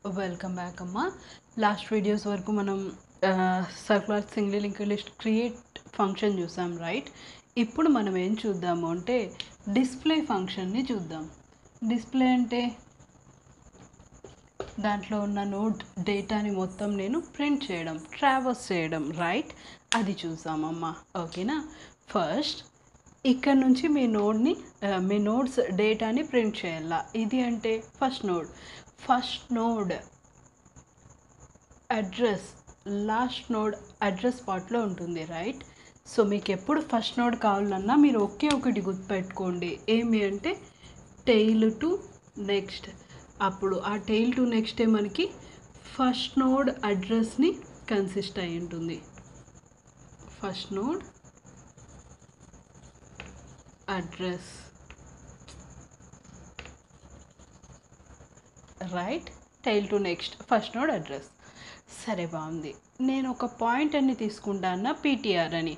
Welcome back అమ్మ. Last videos వరకు మనం circular single linked list create function చూసాం, రైట్? ఇప్పుడు మనం ఏం చూద్దాము అంటే డిస్ప్లే ఫంక్షన్ని చూద్దాం. డిస్ప్లే అంటే దాంట్లో ఉన్న నోడ్ డేటాని మొత్తం నేను ప్రింట్ చేయడం, ట్రావర్స్ చేయడం, రైట్? అది చూసామమ్మా, ఓకేనా? ఫస్ట్ ఇక్కడ నుంచి మీ నోడ్స్ డేటాని ప్రింట్ చేయాలా. ఇది అంటే first node address last node address పార్ట్లో ఉంటుంది, రైట్? సో మీకు ఎప్పుడు ఫస్ట్ నోడ్ కావాలన్నా మీరు ఒకే ఒకటి గుర్తుపెట్టుకోండి, ఏమి అంటే టెయిల్ టు నెక్స్ట్. అప్పుడు ఆ టెయిల్ టు నెక్స్టే మనకి ఫస్ట్ నోడ్ అడ్రస్ని కన్సిస్ట్ అయి ఉంటుంది. First node address, right? Tail to next first node address. సరే, బాగుంది. నేను ఒక పాయింట్ అని తీసుకుంటాను, పీటీఆర్ అని.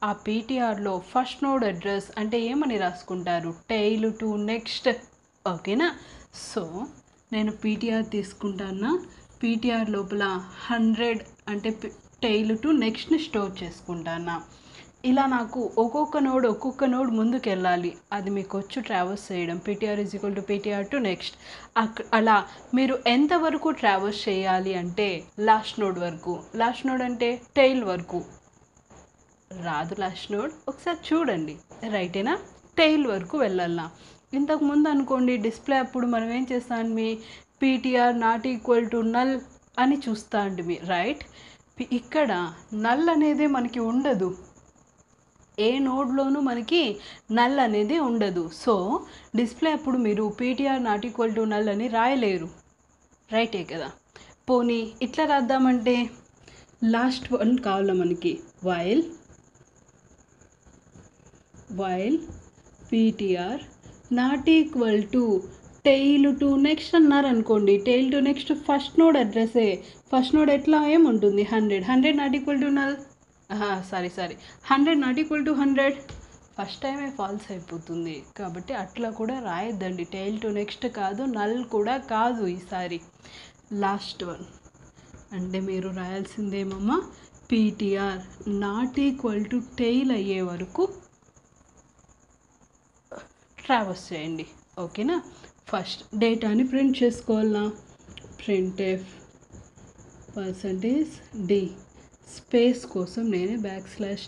ఆ పీటీఆర్లో ఫస్ట్ నోడ్ అడ్రస్ అంటే ఏమని రాసుకుంటారు? టెయిల్ టు నెక్స్ట్, ఓకేనా? సో నేను పీటీఆర్ తీసుకుంటాను. పీటీఆర్ లోపల 100 అంటే టెయిల్ టు నెక్స్ట్ని స్టోర్ చేసుకుంటాను. ఇలా నాకు ఒక్కొక్క నోడ్ ముందుకు వెళ్ళాలి, అది మీకు వచ్చు ట్రావర్స్ చేయడం. PTR is equal to PTR to next. అలా మీరు ఎంతవరకు ట్రావర్స్ చేయాలి అంటే లాస్ట్ నోడ్ వరకు. లాస్ట్ నోడ్ అంటే టెయిల్ వరకు రాదు. లాస్ట్ నోడ్ ఒకసారి చూడండి, రైటేనా? టెయిల్ వరకు వెళ్ళాలా. ఇంతకుముందు అనుకోండి డిస్ప్లే అప్పుడు మనం ఏం చేస్తాం, మీ PTR not equal to null అని చూస్తా అండి, రైట్? ఇక్కడ నల్ అనేది మనకి ఉండదు, ఏ నోడ్లోనూ మనకి నల్ అనేది ఉండదు. సో డిస్ప్లే అప్పుడు మీరు PTR not equal to null అని రాయలేరు, రైటే కదా? పోనీ ఇట్లా రాద్దామంటే లాస్ట్ వన్ కావాలా మనకి. While PTR not equal to tail to next అన్నారు అనుకోండి. Tail to next first node అడ్రస్సే. ఫస్ట్ నోడ్ ఎట్లా ఏముంటుంది? 100 not equal to null. Sorry 100 not equal to 100. First టైమే ఫాల్స్ అయిపోతుంది, కాబట్టి అట్లా కూడా రాయొద్దండి. టెయిల్ టు నెక్స్ట్ కాదు, నల్ కూడా కాదు. ఈసారి లాస్ట్ వన్ అంటే మీరు రాయాల్సిందేమమ్మా, PTR not equal to tail అయ్యే వరకు ట్రావర్స్ చేయండి, ఓకేనా? ఫస్ట్ డేటాని ప్రింట్ చేసుకోవాలా. ప్రింట్ఎఫ్ %d స్పేస్ కోసం నేనే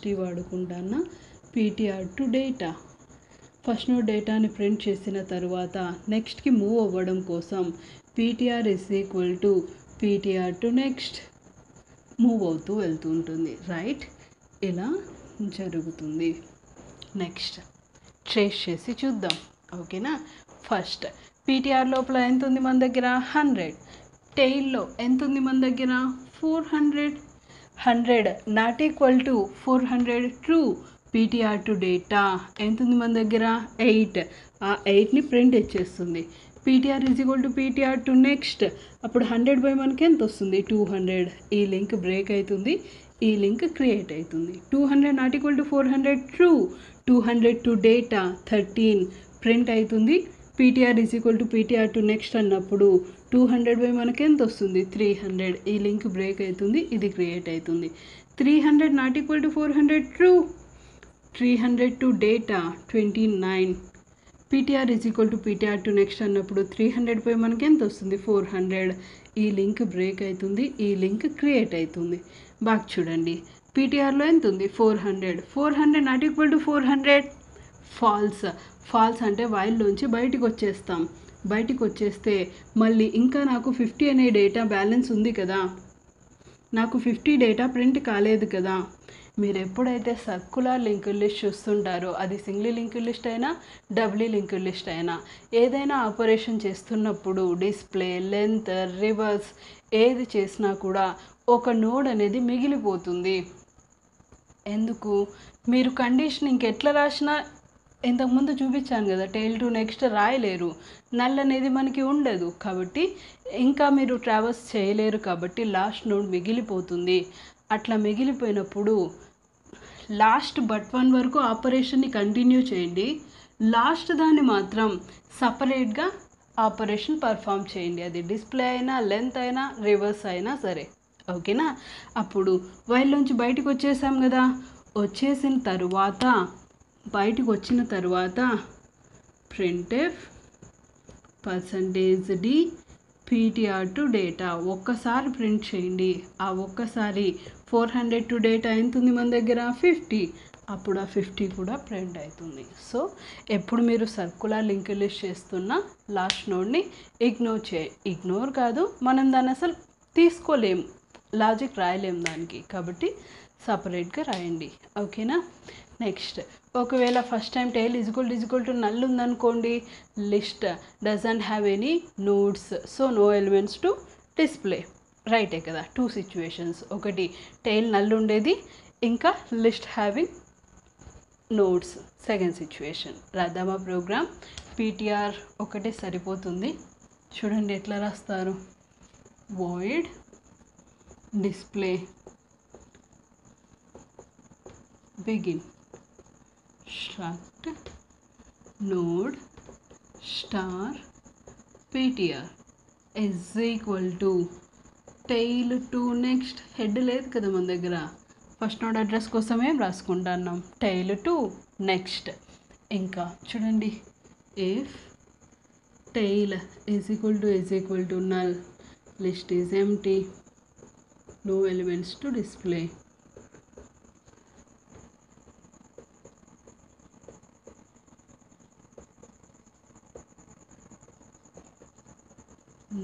\t వాడుకుంటాను. PTR to data. First node డేటాని ప్రింట్ చేసిన తర్వాత నెక్స్ట్కి మూవ్ అవ్వడం కోసం PTR is equal to PTR to next move అవుతూ వెళ్తూ ఉంటుంది, రైట్? ఇలా జరుగుతుంది. నెక్స్ట్ ట్రేస్ చేసి చూద్దాం, ఓకేనా? ఫస్ట్ పీటీఆర్ లోపల ఎంత ఉంది మన దగ్గర? 100. టెయిల్లో ఎంత ఉంది మన దగ్గర? 400. 100 not equal to 400 true. PTR to data ఎంత ఉంది మన దగ్గర? 8. ఆ 8ని ప్రింట్ ఇచ్చేస్తుంది. PTR is equal to PTR to next. అప్పుడు 100 బై మనకి ఎంత వస్తుంది? 200. ఈ లింక్ బ్రేక్ అవుతుంది, ఈ లింక్ క్రియేట్ అవుతుంది. 200 not equal to 400 true. 200 to data 13 print అవుతుంది. PTR is equal to PTR to next అన్నప్పుడు 200 బై మనకి ఎంత వస్తుంది? 300. ఈ లింక్ బ్రేక్ అవుతుంది, ఇది క్రియేట్ అవుతుంది. 300 not equal to 400 true. 300 to data 29. PTR is equal to PTR to next అన్నప్పుడు 300 బై మనకి ఎంత వస్తుంది? 400. ఈ లింక్ బ్రేక్ అవుతుంది, ఈ లింక్ క్రియేట్ అవుతుంది. బాగా చూడండి, పీటీఆర్లో ఎంత ఉంది? 400. 400 నాట్ ఈక్వల్ టు 400 ఫాల్స్ అంటే వైల్లోంచి బయటికి వచ్చేస్తాం. బయటికి వచ్చేస్తే మళ్ళీ ఇంకా నాకు 50 అనే డేటా బ్యాలెన్స్ ఉంది కదా, నాకు 50 డేటా ప్రింట్ కాలేదు కదా. మీరు ఎప్పుడైతే సర్క్యులర్ లింక్డ్ లిస్ట్ చూస్తుంటారో, అది సింగిల్ లింక్డ్ లిస్ట్ అయినా డబుల్ లింక్డ్ లిస్ట్ అయినా, ఏదైనా ఆపరేషన్ చేస్తున్నప్పుడు డిస్ప్లే, లెంత్, రివర్స్ ఏది చేసినా కూడా ఒక నోడ్ అనేది మిగిలిపోతుంది. ఎందుకు? మీరు కండిషన్ ఇంకెట్లా రాసినా ఇంతకుముందు చూపించాను కదా, టెయిల్ టు నెక్స్ట్ రాయలేరు, నల్ అనేది మనకి ఉండదు. కాబట్టి ఇంకా మీరు ట్రావర్స్ చేయలేరు, కాబట్టి లాస్ట్ నోడ్ మిగిలిపోతుంది. అట్లా మిగిలిపోయినప్పుడు లాస్ట్ బట్ 1 వరకు ఆపరేషన్ని కంటిన్యూ చేయండి. లాస్ట్ దాన్ని మాత్రం సపరేట్గా ఆపరేషన్ పర్ఫామ్ చేయండి. అది డిస్ప్లే అయినా, లెంత్ అయినా, రివర్స్ అయినా సరే. ఓకేనా? అప్పుడు వైల్లోంచి బయటకు వచ్చేసాం కదా. వచ్చేసిన తరువాత బయటకు వచ్చిన తర్వాత printf %d ptr to data ఒక్కసారి ప్రింట్ చేయండి. ఆ ఒక్కసారి 400 టు డేటా ఎంత ఉంది మన దగ్గర? 50. అప్పుడు ఆ 50 కూడా ప్రింట్ అవుతుంది. సో ఎప్పుడు మీరు సర్కులర్ లింక్ లిస్ట్ చేస్తున్న లాస్ట్ నోడ్ని ఇగ్నోర్ కాదు, మనం దాన్ని అసలు తీసుకోలేము, లాజిక్ రాయలేము దానికి, కాబట్టి సపరేట్గా రాయండి. ఓకేనా? నెక్స్ట్, ఒకవేళ first time tail equal to null ఉందనుకోండి, list doesn't have any nodes, so no elements to display. రైటే కదా? 2 సిచ్యువేషన్స్, ఒకటి టైల్ నల్ ఉండేది, ఇంకా list having nodes, second situation. రాద్దామా ప్రోగ్రామ్? ptr ఒకటే సరిపోతుంది. చూడండి ఎట్లా రాస్తారు. void display begin struct node star ptr is equal to tail to next. Head లేదు కదా మన దగ్గర, ఫస్ట్ నోడ్ అడ్రస్ కోసం ఏం రాసుకుంటున్నాం? tail to next. ఇంకా చూడండి, if tail is equal to null, list is empty, no elements to display.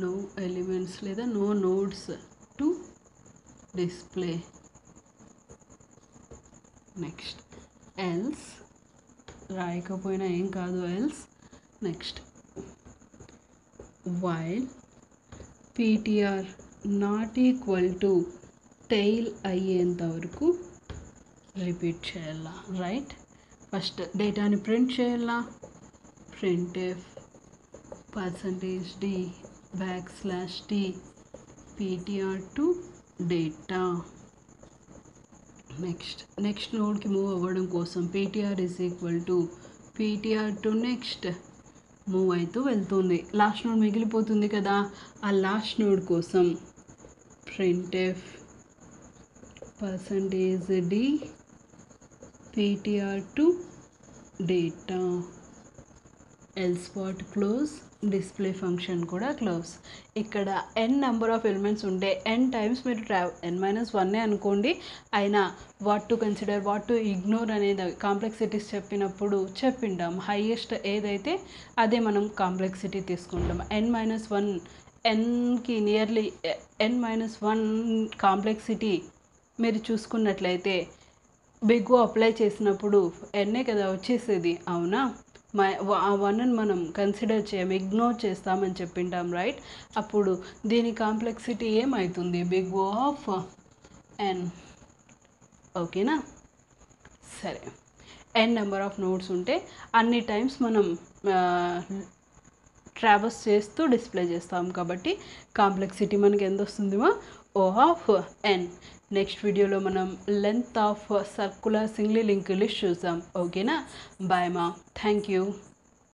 No elements లేదా no nodes to display. Next else, రాయకపోయినా ఏం కాదు else. Next while ptr not equal to tail అయ్యేంత వరకు repeat చేయాలా. Right? First డేటాని print చేయాలా. printf %d \t ptr to data. Next నోడ్కి మూవ్ అవ్వడం కోసం ptr ptr to next move అవుతూ వెళ్తుంది. లాస్ట్ నోడ్ మిగిలిపోతుంది కదా, ఆ లాస్ట్ నోడ్ కోసం printf %d ptr టు డేటా. Else part close, display function కూడా క్లోజ్. ఇక్కడ n నెంబర్ ఆఫ్ ఎలిమెంట్స్ ఉంటే n టైమ్స్ మీరు n-1 అనుకోండి, అయినా what to consider, what to ignore అనేది కాంప్లెక్సిటీస్ చెప్పినప్పుడు చెప్పింటాం. హైయెస్ట్ ఏదైతే అదే మనం కాంప్లెక్సిటీ తీసుకుంటాం. n-1 nకి నియర్లీ n-1 కాంప్లెక్సిటీ మీరు చూసుకున్నట్లయితే బిగ్ ఓ అప్లై చేసినప్పుడు ఎన్నే కదా వచ్చేసేది, అవునా? ఆ 1ని మనం కన్సిడర్ చేయం, ఇగ్నోర్ చేస్తామని చెప్పింటాం. రైట్? అప్పుడు దీని కాంప్లెక్సిటీ ఏమవుతుంది? Big O of n. ఓకేనా? సరే, n నెంబర్ ఆఫ్ నోడ్స్ ఉంటే అన్ని టైమ్స్ మనం ట్రావర్స్ చేస్తూ డిస్ప్లే చేస్తాం, కాబట్టి కాంప్లెక్సిటీ మనకి ఎంత వస్తుందిమా? O of n. నెక్స్ట్ వీడియోలో మనం length of circular single link list చూసాం. ఓకేనా? బాయ్ మా, థ్యాంక్ యూ.